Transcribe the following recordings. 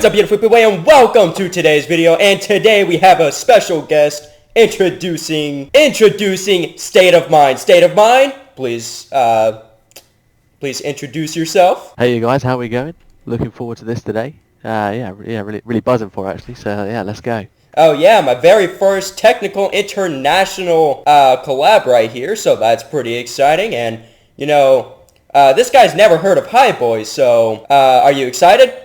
What's up, beautiful people, and welcome to today's video. And today we have a special guest introducing State of Mind. State of Mind, please introduce yourself. Hey you guys, how are we going? Looking forward to this today. Really buzzing for it actually. So yeah, let's go. Oh yeah, my very first technical international collab right here. So that's pretty exciting. And you know, this guy's never heard of Hi Boys. So are you excited?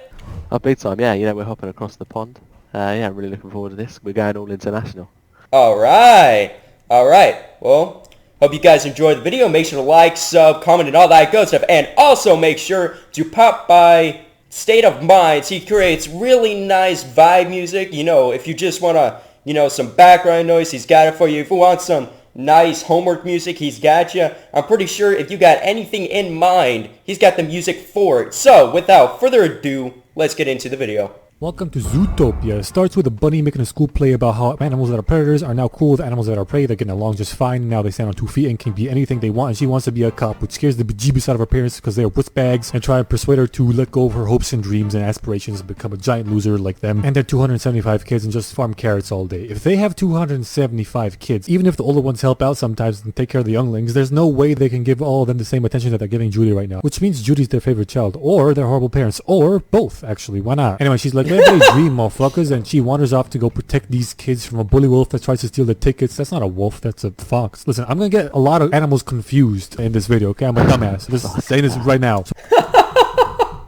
Oh, big time, yeah, we're hopping across the pond. I'm really looking forward to this. We're going all international. Alright. Well, hope you guys enjoyed the video. Make sure to like, sub, comment, and all that good stuff. And also make sure to pop by State of Mind. He creates really nice vibe music. You know, if you just want to, some background noise, he's got it for you. If you want some nice homework music, he's got you. I'm pretty sure if you got anything in mind, he's got the music for it. So, without further ado, let's get into the video. Welcome to Zootopia. It starts with a bunny making a school play about how animals that are predators are now cool with animals that are prey. They're getting along just fine. Now they stand on 2 feet and can be anything they want. And she wants to be a cop, which scares the bejeebus out of her parents because they are wussbags and try to persuade her to let go of her hopes and dreams and aspirations and become a giant loser like them. And they're 275 kids and just farm carrots all day. If they have 275 kids, even if the older ones help out sometimes and take care of the younglings, there's no way they can give all of them the same attention that they're giving Judy right now. Which means Judy's their favorite child, or they're horrible parents, or both actually. Why not? Anyway, she's like, let me dream, motherfuckers, and she wanders off to go protect these kids from a bully wolf that tries to steal the tickets. That's not a wolf, that's a fox. Listen, I'm gonna get a lot of animals confused in this video, okay? I'm a dumbass. Just saying this right now.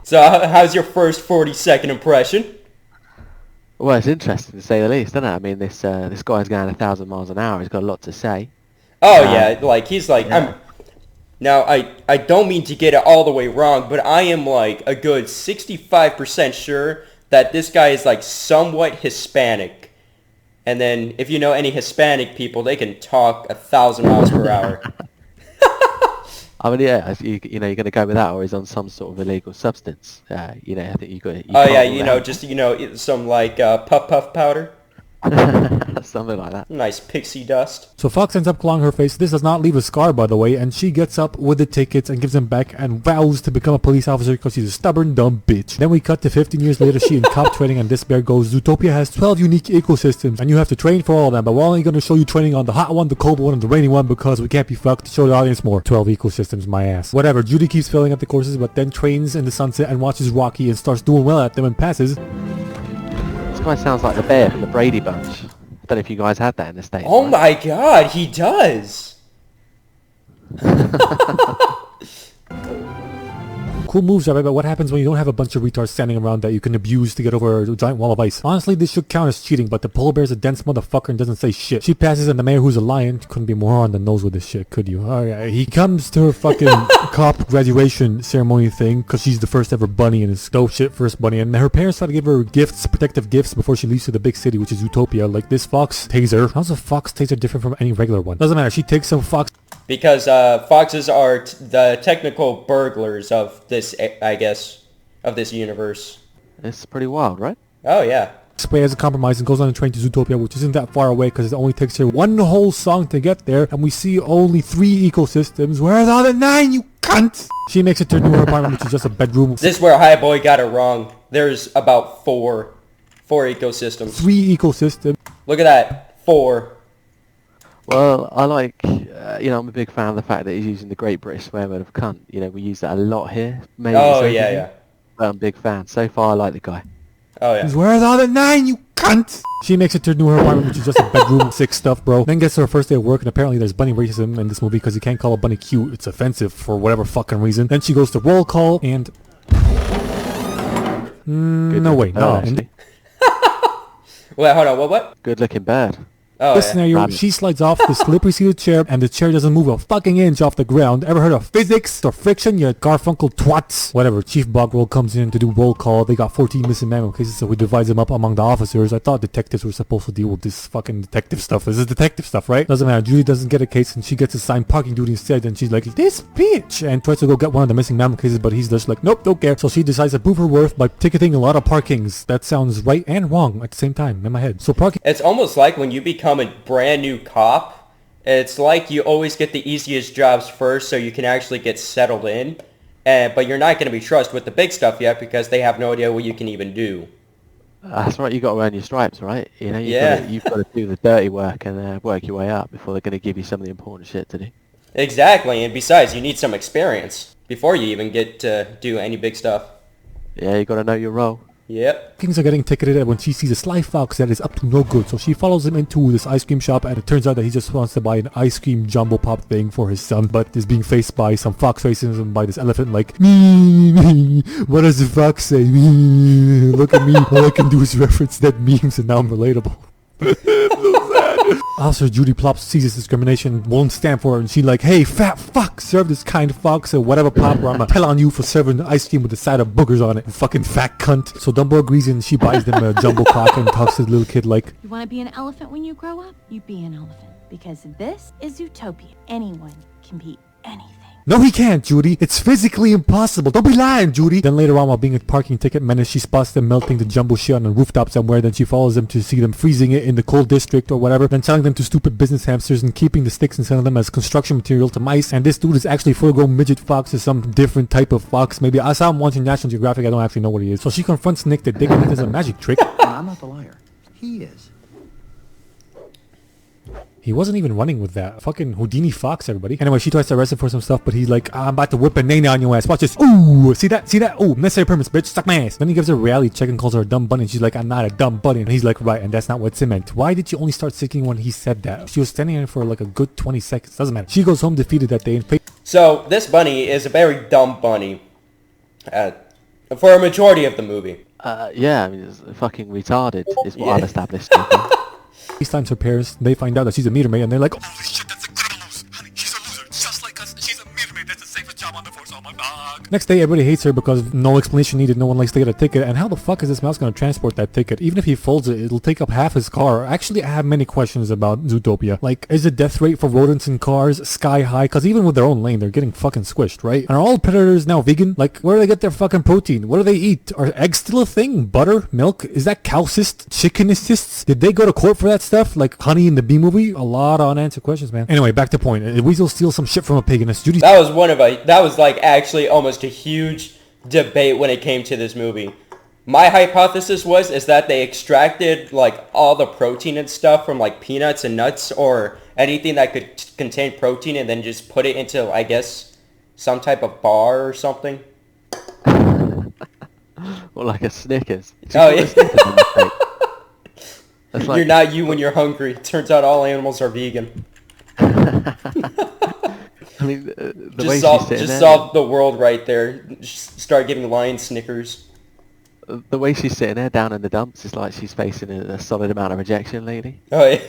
So how's your first 40-second impression? Well, it's interesting to say the least, isn't it? I mean, this guy's going 1,000 miles an hour. He's got a lot to say. Oh yeah, like he's like, yeah. Now, I don't mean to get it all the way wrong, but I am like a good 65% sure that this guy is like somewhat Hispanic. And then if you know any Hispanic people, they can talk 1,000 miles per hour. I mean, yeah, you're going to go with that, or he's on some sort of illegal substance. I think you got. Oh yeah, just some like puff powder. Something like that. Nice pixie dust. So Fox ends up clawing her face. This does not leave a scar, by the way, and she gets up with the tickets and gives them back and vows to become a police officer because she's a stubborn, dumb bitch. Then we cut to 15 years later, she in cop training, and this bear goes, Zootopia has 12 unique ecosystems, and you have to train for all of them, but we're only going to show you training on the hot one, the cold one, and the rainy one because we can't be fucked. Show the audience more. 12 ecosystems, my ass. Whatever, Judy keeps failing at the courses, but then trains in the sunset and watches Rocky and starts doing well at them and passes. This guy sounds like the bear from the Brady Bunch. I don't know if you guys had that in the States. Oh my god, he does! Cool moves, right? But what happens when you don't have a bunch of retards standing around that you can abuse to get over a giant wall of ice? Honestly, this should count as cheating, but the polar bear's a dense motherfucker and doesn't say shit. She passes, and the mayor, who's a lion, couldn't be more on the nose with this shit, could you? Alright, he comes to her fucking cop graduation ceremony thing, because she's the first ever bunny and is dope shit first bunny, and her parents try to give her gifts, protective gifts, before she leaves to the big city, which is Zootopia, like this fox taser. How's a fox taser different from any regular one? Doesn't matter, she takes some fox... Because foxes are the technical burglars of this, I guess, of this universe. It's pretty wild, right? Oh, yeah. Spray as a compromise and goes on a train to Zootopia, which isn't that far away because it only takes her one whole song to get there, and we see only 3 ecosystems. Where's all the 9, you cunt? She makes it to her apartment, which is just a bedroom. This is where Hi Boy got it wrong. There's about 4 ecosystems. 3 ecosystems. Look at that. 4. Well, I like, I'm a big fan of the fact that he's using the Great British swear word of cunt. We use that a lot here. Maybe yeah. But I'm a big fan. So far, I like the guy. Oh, yeah. Where's all the 9, you cunt? She makes it to her apartment, which is just a bedroom, sick stuff, bro. Then gets to her first day of work, and apparently there's bunny racism in this movie because you can't call a bunny cute. It's offensive for whatever fucking reason. Then she goes to roll call, and... no, wait, no. Wait, hold on, what? Good looking bird. Oh, this scenario, she slides off the slippery seated chair, and the chair doesn't move a fucking inch off the ground. Ever heard of physics or friction, you Garfunkel twats? Whatever, Chief Bogrel comes in to do roll call. They got 14 missing manual cases, so he divides them up among the officers. I thought detectives were supposed to deal with this fucking detective stuff. This is detective stuff, right? Doesn't matter, Judy doesn't get a case, and she gets assigned parking duty instead, and she's like, this bitch! And tries to go get one of the missing manual cases, but he's just like, nope, don't care. So she decides to prove her worth by ticketing a lot of parkings. That sounds right and wrong at the same time in my head. So parking... It's almost like when you become a brand new cop, it's like you always get the easiest jobs first so you can actually get settled in, but you're not going to be trusted with the big stuff yet because they have no idea what you can even do. That's right, you got to earn your stripes, right? You know, Yeah. you've got to do the dirty work and work your way up before they're going to give you some of the important shit to do. Exactly, and besides, you need some experience before you even get to do any big stuff. Yeah, you got to know your role. Yep. Things are getting ticketed when she sees a sly fox that is up to no good, so she follows him into this ice cream shop, and it turns out that he just wants to buy an ice cream jumbo pop thing for his son, but is being faced by some fox racism by this elephant like, me, what does the fox say? Me, look at me, all I can do is reference dead memes and now I'm relatable. Officer Judy Plop sees this discrimination, won't stand for it, and she like, hey, fat fuck, serve this kind fox or whatever pop, or I'ma tell on you for serving the ice cream with a side of boogers on it, you fucking fat cunt. So Dumbo agrees and she buys them a jumbo cock and talks to the little kid like, You want to be an elephant when you grow up? You be an elephant. Because this is Zootopia. Anyone can be anything. no he can't, Judy. It's physically impossible. Don't be lying, Judy. Then later on, while being a parking ticket menace, she spots them melting the jumbo shit on a rooftop somewhere. Then she follows them to see them freezing it in the cold district or whatever. Then selling them to stupid business hamsters and keeping the sticks and selling them as construction material to mice. And this dude is actually full-grown midget fox, is some different type of fox. Maybe I saw him watching National Geographic. I don't actually know what he is. So she confronts Nick that Dick does a magic trick. I'm not the liar. He is. He wasn't even running with that. Fucking Houdini Fox, everybody. Anyway, she tries to arrest him for some stuff, but he's like, I'm about to whip a nana on your ass. Watch this. Ooh, see that? See that? Ooh, necessary permits, bitch. Suck my ass. Then he gives her a reality check and calls her a dumb bunny. And she's like, I'm not a dumb bunny. And he's like, right, and that's not what's meant. Why did you only start singing when he said that? She was standing there for like a good 20 seconds. Doesn't matter. She goes home defeated that day and So this bunny is a very dumb bunny for a majority of the movie. Yeah, I mean, it's fucking retarded is what Yeah. I've established. FaceTimes her parents. They find out that she's a meter maid and they're like, holy shit, that's a good lose. Honey, she's a loser. Just like us. She's a meter maid. That's the safest job on the force. Oh my god. Next day, everybody hates her because no explanation needed. No one likes to get a ticket. And how the fuck is this mouse going to transport that ticket? Even if he folds it, it'll take up half his car. Actually, I have many questions about Zootopia. Like, is the death rate for rodents in cars sky high? Because even with their own lane, they're getting fucking squished, right? And are all predators now vegan? Like, where do they get their fucking protein? What do they eat? Are eggs still a thing? Butter? Milk? Is that cow cyst? Chicken cysts? Did they go to court for that stuff? Like Honey in the Bee movie? A lot of unanswered questions, man. Anyway, back to point. A weasel steals some shit from a pig and it's Judy's. That was like actually almost a huge debate when it came to this movie. My hypothesis is that they extracted like all the protein and stuff from like peanuts and nuts or anything that could contain protein and then just put it into, I guess, some type of bar or something. Or like a Snickers. Oh, yeah. That's like, You're not you when you're hungry. Turns out all animals are vegan. I mean, the way she's sitting there, solve the world right there. Just start giving lions Snickers. the way she's sitting there down in the dumps is like she's facing a solid amount of rejection lately. Oh yeah.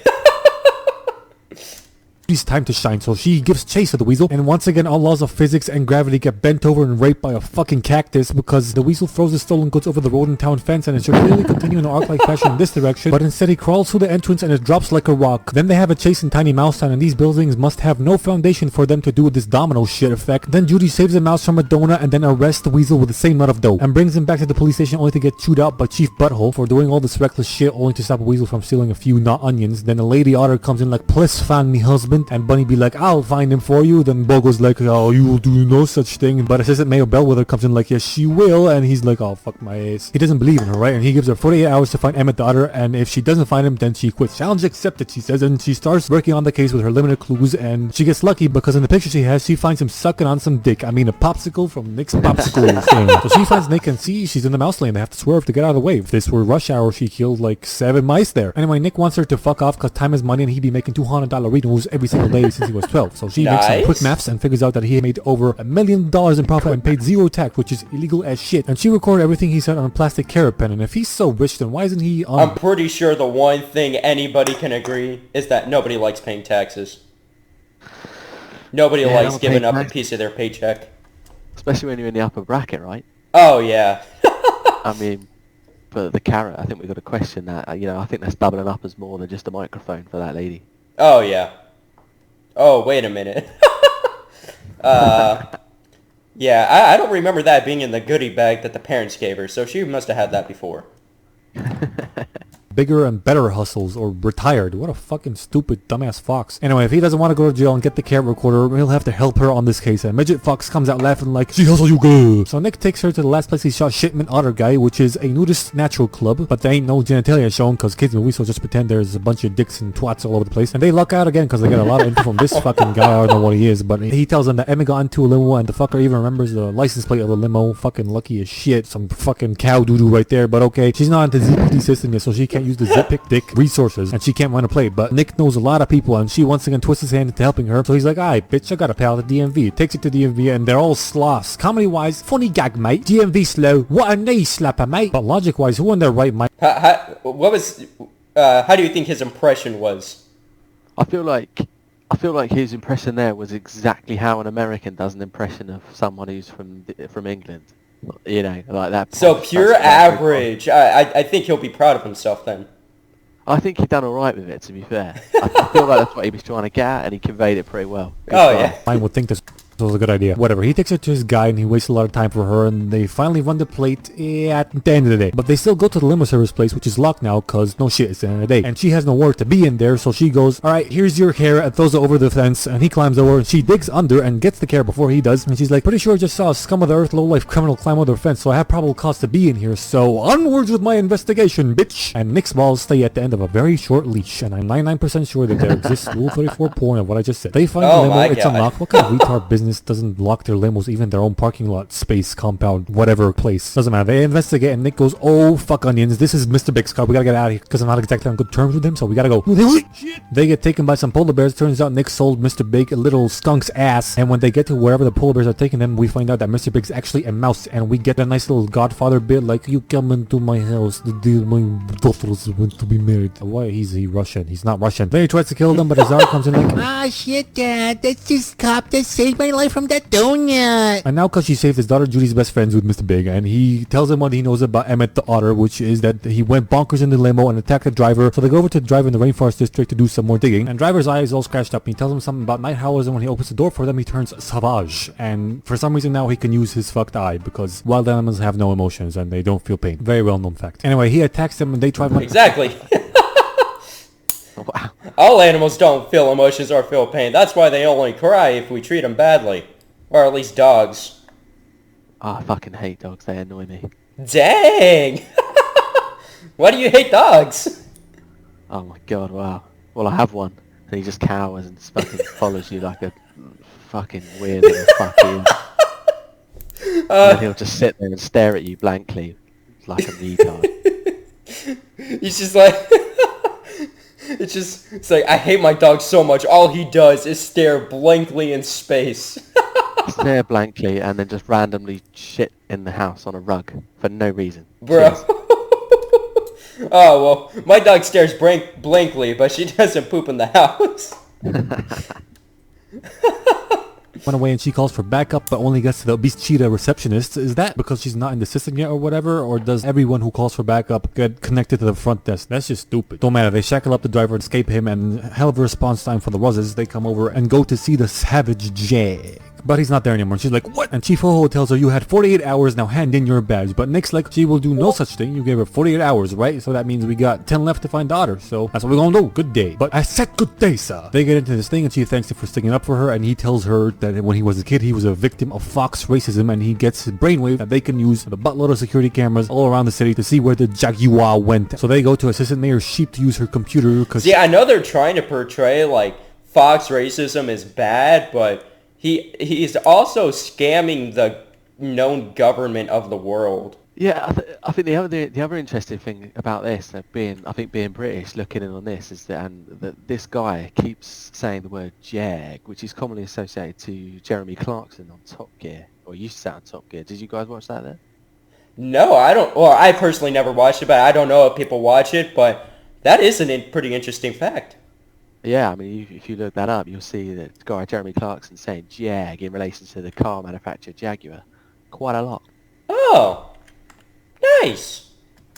It's time to shine, so she gives chase to the weasel, and once again all laws of physics and gravity get bent over and raped by a fucking cactus because the weasel throws the stolen goods over the road and town fence, and it should clearly continue in an arc-like fashion in this direction, but instead he crawls through the entrance and it drops like a rock. Then they have a chase in Tiny Mouse Town, and these buildings must have no foundation for them to do this domino shit effect. Then Judy saves the mouse from a donut and then arrests the weasel with the same nut of dough, and brings him back to the police station only to get chewed out by Chief Butthole for doing all this reckless shit only to stop a weasel from stealing a few not onions. Then the lady otter comes in like, please find me husband, and Bunny be like, I'll find him for you. Then Bogo's like, oh, you will do no such thing. But Assistant Mayor Bellwether comes in like, yes, she will. And he's like, oh, fuck my ass. He doesn't believe in her, right? And he gives her 48 hours to find Emmett the Otter. And if she doesn't find him, then she quits. Challenge accepted, she says. And she starts working on the case with her limited clues. And she gets lucky because in the picture she has, she finds him sucking on some dick. I mean, a popsicle from Nick's popsicle thing. So she finds Nick and see she's in the mouse lane. They have to swerve to get out of the way. If this were rush hour, she killed like 7 mice there. Anyway, Nick wants her to fuck off because time is money and he'd be making $200 every single day since he was 12. So she makes some quick maths and figures out that he made over $1 million in profit and paid 0 tax, which is illegal as shit. And she recorded everything he said on a plastic carrot pen. And if he's so rich, then why isn't he on... I'm pretty sure the one thing anybody can agree is that nobody likes paying taxes. Nobody likes giving up a piece of their paycheck. Especially when you're in the upper bracket, right? Oh, yeah. I mean, for the carrot, I think we've got to question that. You know, I think that's doubling up as more than just a microphone for that lady. Oh, yeah. Oh, wait a minute. Yeah, I don't remember that being in the goodie bag that the parents gave her, so she must have had that before. bigger and better hustles or retired. What a fucking stupid dumbass fox. Anyway, if he doesn't want to go to jail and get the camera recorder, he'll have to help her on this case. And Midget Fox comes out laughing like, she hustle you good. So Nick takes her to the last place he shot Shipment Otter Guy, which is a nudist natural club, but there ain't no genitalia shown because kids movie, so just pretend there's a bunch of dicks and twats all over the place. And they luck out again because they get a lot of info from this fucking guy. I don't know what he is, but he tells them that Emma got into a limo and the fucker even remembers the license plate of the limo. Fucking lucky as shit. Some fucking cow doo-doo right there, but okay. She's not into the ZPD system yet, so she can't use the zip pick dick resources, and she can't run a plate. But Nick knows a lot of people, and she once again twists his hand into helping her. So he's like, alright, bitch, I got a pal at the DMV. Takes it to DMV, and they're all sloths. Comedy-wise, funny gag, mate. DMV slow. What a knee slapper, mate. But logic-wise, who in their right mind? How do you think his impression was? I feel like his impression there was exactly how an American does an impression of someone who's from England. You know, like that. So pure average. I think he'll be proud of himself then. I think he done all right with it, to be fair. I feel like that's what he was trying to get at, and he conveyed it pretty well. Good Oh, try. yeah. I would think this was a good idea. Whatever, he takes her to his guy and he wastes a lot of time for her, and they finally run the plate at the end of the day. But they still go to the limo service place, which is locked now because no shit, it's the end of the day. And she has nowhere to be in there, so she goes, alright, here's your hair, and throws it over the fence, and he climbs over and she digs under and gets the care before he does. And she's like, pretty sure I just saw a scum of the earth low-life criminal climb over the fence, so I have probable cause to be in here, so onwards with my investigation, bitch. And Nick's balls stay at the end of a very short leash, and I'm 99% sure that there exists Rule 34 porn of what I just said. They find the limo, my it's God. unlocked. What kind of retard business doesn't lock their limos, even their own parking lot, space, compound, whatever place? Doesn't matter. They investigate and Nick goes, oh fuck onions, this is Mr. Big's car, we gotta get out of here because I'm not exactly on good terms with him, so we gotta go. They get taken by some polar bears. Turns out Nick sold Mr. Big a little skunk's ass, and when they get to wherever the polar bears are taking them, we find out that Mr. Big's actually a mouse, and we get a nice little Godfather bit like, you come into my house, the deal my daughters want to be married. Why is he Russian? He's not Russian. Then he tries to kill them, but Azar comes in like, Ah, shit, Dad. That's just cop that saved my life from that donut. and now because she saved his daughter Judy's best friends with Mr. Big, and he tells him what he knows about Emmett the Otter, which is that he went bonkers in the limo and attacked the driver. So they go over to the driver in the rainforest district to do some more digging, and driver's eye is all scratched up, and he tells him something about night howlers, and when he opens the door for them he turns savage, and for some reason now he can use his fucked eye because wild animals have no emotions and they don't feel pain. Very well known fact. Anyway, he attacks them and they try Exactly. Wow. All animals don't feel emotions or feel pain. That's why they only cry if we treat them badly. Or at least dogs. Oh, I fucking hate dogs. They annoy me. Dang! Why do you hate dogs? Oh my god, wow. Well, I have one, and he just cowers and just fucking follows you like a fucking weird little fuck he is. And then he'll just sit there and stare at you blankly like a retard. He's just like... It's like, I hate my dog so much, all he does is stare blankly in space. Stare blankly and then just randomly shit in the house on a rug for no reason. Bro. Cheers. Oh, well, my dog stares blankly, but she doesn't poop in the house. Went away and she calls for backup but only gets to the obese cheetah receptionist. Is that because she's not in the system yet or whatever? Or does everyone who calls for backup get connected to the front desk? That's just stupid. Don't matter, they shackle up the driver, escape him, and hell of a response time for the Ruzzes. They come over and go to see the Savage Jag. But he's not there anymore. She's like, what? And Chief Ho-Ho tells her, you had 48 hours, now hand in your badge. But Nick's like, she will do no such thing. You gave her 48 hours, right? So that means we got 10 left to find daughter. So that's what we're gonna do. Good day. But I said good day, sir. They get into this thing and she thanks him for sticking up for her. And he tells her that when he was a kid, he was a victim of fox racism. And he gets his brainwave that they can use with a buttload of security cameras all around the city to see where the Jaguar went. So they go to Assistant Mayor Sheep to use her computer because... See, I know they're trying to portray, like, fox racism is bad, but... He's also scamming the known government of the world. Yeah, I think the other interesting thing about this, being British, looking in on this, is that this guy keeps saying the word jag, which is commonly associated to Jeremy Clarkson on Top Gear, or used to say on Top Gear. Did you guys watch that then? No, I don't. Well, I personally never watched it, but I don't know if people watch it. But that is a pretty interesting fact. Yeah, I mean, if you look that up, you'll see that the guy Jeremy Clarkson saying jag in relation to the car manufacturer Jaguar quite a lot. Oh, nice.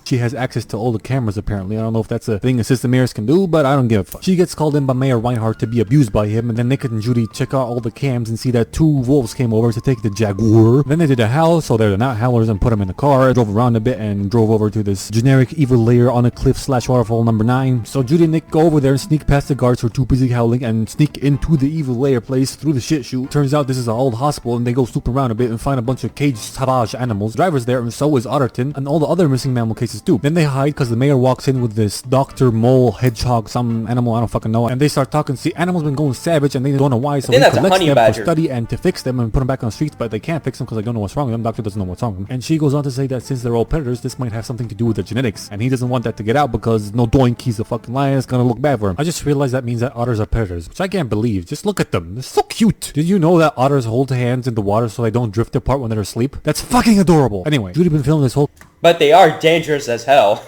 She has access to all the cameras apparently. I don't know if that's a thing assistant mayors can do, but I don't give a fuck. She gets called in by Mayor Reinhardt to be abused by him, and then Nick and Judy check out all the cams and see that 2 wolves came over to take the Jaguar. Then they did a house, so they're the Night Howlers, and put them in the car, drove around a bit, and drove over to this generic evil lair on a cliff/waterfall number 9. So Judy and Nick go over there and sneak past the guards who are too busy howling and sneak into the evil lair place through the shit chute. Turns out this is an old hospital, and they go snoop around a bit and find a bunch of caged savage animals. Driver's there, and so is Otterton, and all the other missing mammal cases too. Then they hide because the mayor walks in with this Dr. Mole, hedgehog, some animal, I don't fucking know, and they start talking. See, animals been going savage and they don't know why, so he that's a collects honey them badger. for study and to fix them and put them back on the streets, but they can't fix them because they don't know what's wrong with them. Doctor doesn't know what's wrong with them. And she goes on to say that since they're all predators, this might have something to do with their genetics, and he doesn't want that to get out because no doink, he's a fucking lion, it's gonna look bad for him. I just realized that means that otters are predators, which I can't believe. Just look at them, they're so cute. Did you know that otters hold hands in the water so they don't drift apart when they're asleep? That's fucking adorable. Anyway, Judy been filming this whole... But they are dangerous as hell.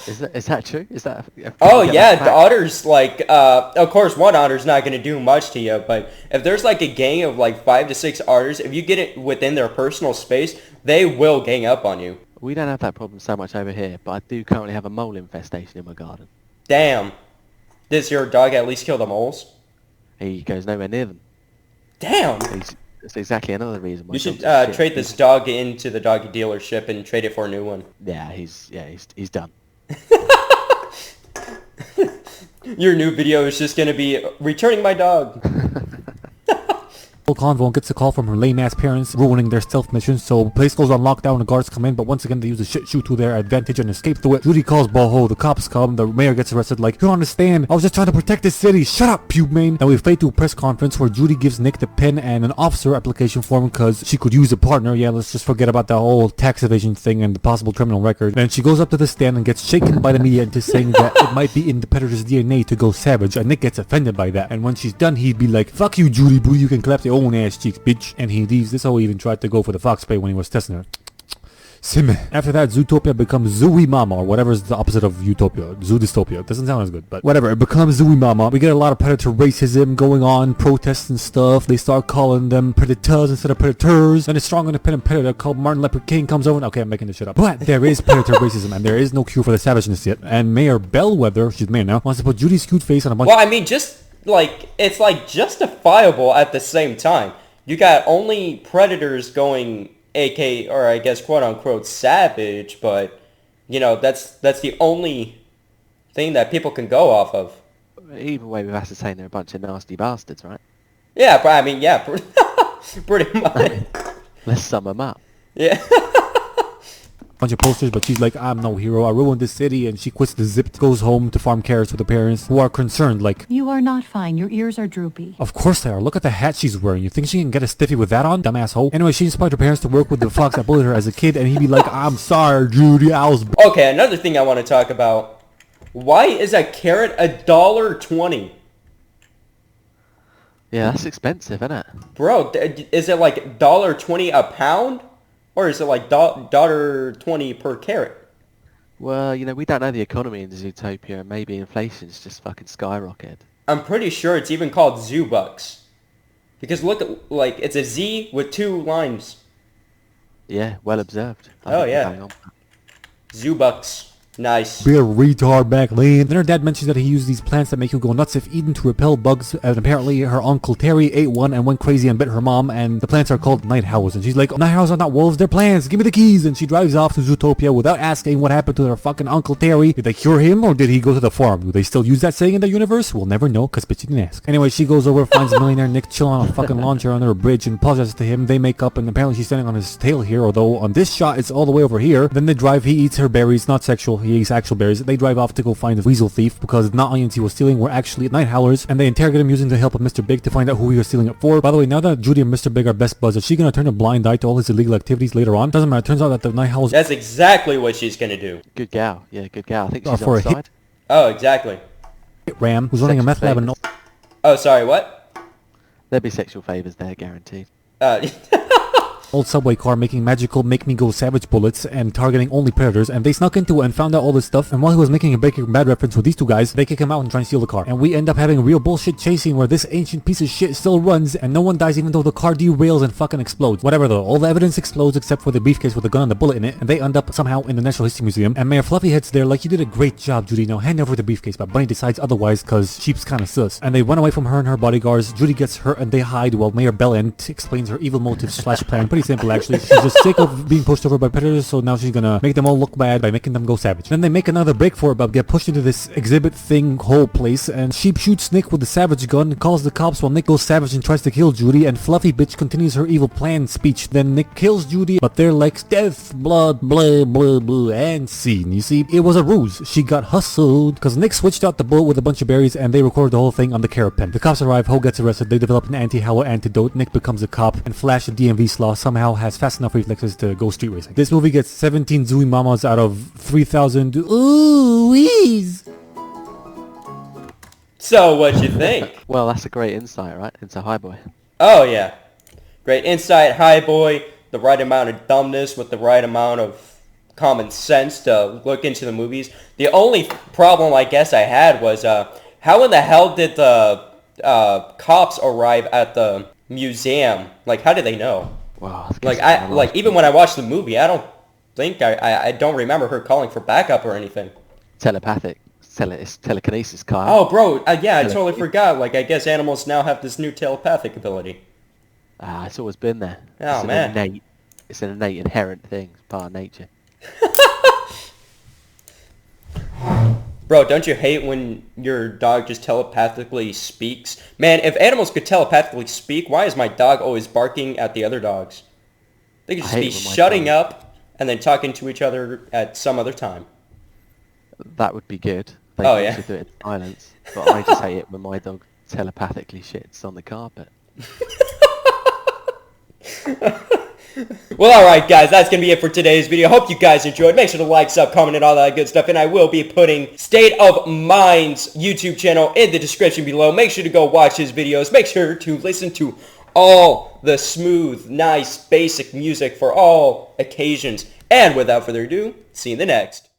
Is that true? Is that? Oh yeah, the otters, like, of course one otter's not going to do much to you, but if there's like a gang of like 5 to 6 otters, if you get it within their personal space, they will gang up on you. We don't have that problem so much over here, but I do currently have a mole infestation in my garden. Damn. Does your dog at least kill the moles? He goes nowhere near them. Damn. That's exactly another reason why. You should trade this dog into the doggy dealership and trade it for a new one. Yeah, he's done. Your new video is just going to be returning my dog. whole convo and gets a call from her lame ass parents ruining their stealth mission, so the place goes on lockdown, the guards come in, but once again they use a shit shoe to their advantage and escape through it. Judy calls Boho, the cops come, the mayor gets arrested like, you don't understand, I was just trying to protect the city, shut up, pube main. Now we fade to a press conference where Judy gives Nick the pen and an officer application form because she could use a partner. Yeah, let's just forget about the whole tax evasion thing and the possible criminal record. Then she goes up to the stand and gets shaken by the media into saying that it might be in the predator's DNA to go savage, and Nick gets offended by that, and when she's done he'd be like, fuck you Judy boo, you can clap your own ass cheeks bitch, and he leaves. This how he even tried to go for the fox spray when he was testing her. Sim. After that, Zootopia becomes Zooey Mama, or whatever is the opposite of Utopia. Zoodystopia. It doesn't sound as good, but whatever. It becomes Zooey Mama. We get a lot of predator racism going on, protests and stuff. They start calling them predators instead of predators. Then a strong independent predator called Martin Luther King comes over. Okay, I'm making this shit up. But there is predator racism, and there is no cure for the savageness yet. And Mayor Bellwether, she's mayor now, wants to put Judy's cute face on a bunch. Well, I mean, just like, it's like justifiable at the same time. You got only predators going AK, or I guess quote unquote savage, but you know, that's the only thing that people can go off of. Either way, we've ascertained they're a bunch of nasty bastards, right? Yeah, but I mean, yeah, pretty much. Let's sum them up. Yeah. Bunch of posters, but she's like, I'm no hero, I ruined this city, and she quits the zip, goes home to farm carrots with her parents, who are concerned, like, You are not fine. Your ears are droopy. of course they are, look at the hat she's wearing, you think she can get a stiffy with that on, dumbass hoe? Anyway, she inspired her parents to work with the fox that bullied her as a kid, and he'd be like, I'm sorry Judy, I was... Okay, another thing I want to talk about. Why is a carrot $1.20? Yeah, that's expensive, isn't it? Bro, is it like $1.20 a pound? Or is it like $1.20 per carrot? Well, you know, we don't know the economy in Zootopia, and maybe inflation's just fucking skyrocketed. I'm pretty sure it's even called Zoo Bucks. Because look at, like, it's a Z with 2 lines. Yeah, well observed. Oh, yeah. Zoo Bucks. Nice. Be a retard back lane. Then her dad mentions that he used these plants that make you go nuts if eaten to repel bugs, and apparently her uncle Terry ate one and went crazy and bit her mom, and the plants are called night howls, and she's like, night howls are not wolves, they're plants, give me the keys, and she drives off to Zootopia without asking what happened to her fucking uncle Terry. Did they cure him, or did he go to the farm? Do they still use that saying in the universe? We'll never know, cause bitch didn't ask. Anyway, she goes over, finds millionaire Nick chilling on a fucking lawn chair under a bridge, and apologizes to him. They make up, and apparently she's standing on his tail here, although on this shot it's all the way over here. Then they drive, he eats her berries, not sexual, he eats actual berries. They drive off to go find the weasel thief because not onions he was stealing were actually night howlers, and they interrogate him using the help of Mr. Big to find out who he was stealing it for. By the way, now that Judy and Mr. Big are best buds, is she gonna turn a blind eye to all his illegal activities later on? Doesn't matter, it turns out that the night howlers... That's exactly what she's gonna do. Good gal. Yeah, good gal. I think she's for on a side. Oh, exactly. Ram, who's running a meth lab and... Oh, sorry, what? There'll be sexual favours there, guaranteed. old subway car making magical make me go savage bullets and targeting only predators, and they snuck into it and found out all this stuff, and while he was making a Breaking Bad reference with these two guys, they kick him out and try and steal the car. And we end up having a real bullshit chasing where this ancient piece of shit still runs and no one dies even though the car derails and fucking explodes. Whatever though, all the evidence explodes except for the briefcase with the gun and the bullet in it, and they end up somehow in the Natural History Museum, and Mayor Fluffy heads there like, you did a great job, Judy, now hand over the briefcase, but Bunny decides otherwise cause she's kinda sus. And they run away from her and her bodyguards. Judy gets hurt and they hide while Mayor Bellend explains her evil motives slash plan. Pretty simple actually. She's just sick of being pushed over by predators, so now she's gonna make them all look bad by making them go savage. Then they make another break for it but get pushed into this exhibit thing hole place, and Sheep shoots Nick with the savage gun and calls the cops while Nick goes savage and tries to kill Judy, and Fluffy bitch continues her evil plan speech. Then Nick kills Judy, but they're like death, blood, blah, blah, blah, and scene. You see, it was a ruse. She got hustled because Nick switched out the bullet with a bunch of berries and they recorded the whole thing on the Carapan. The cops arrive, Ho gets arrested, they develop an anti-Howell antidote, Nick becomes a cop, and Flash, the DMV slaw, somehow has fast enough reflexes to go street racing. This movie gets 17 Zooey Mamas out of 3,000 ooh-wees. So, what'd you think? Well, that's a great insight, right, into High Boy. Oh, yeah. Great insight, High Boy. The right amount of dumbness with the right amount of common sense to look into the movies. The only problem I guess I had was, how in the hell did the cops arrive at the museum? Like, how did they know? Wow. Even when I watched the movie, I don't think I don't remember her calling for backup or anything. Telepathic. It's telekinesis, Kyle. Oh, bro, yeah, I totally forgot. Like, I guess animals now have this new telepathic ability. It's always been there. Oh, man. It's an innate, inherent thing. It's part of nature. Bro, don't you hate when your dog just telepathically speaks? Man, if animals could telepathically speak, why is my dog always barking at the other dogs? They could just be shutting up and then talking to each other at some other time. That would be good. They Yeah. could do it in silence. But I just hate it when my dog telepathically shits on the carpet. Well, alright guys, that's going to be it for today's video. Hope you guys enjoyed. Make sure to like, sub, comment, and all that good stuff. And I will be putting State of Mind's YouTube channel in the description below. Make sure to go watch his videos. Make sure to listen to all the smooth, nice, basic music for all occasions. And without further ado, see you in the next.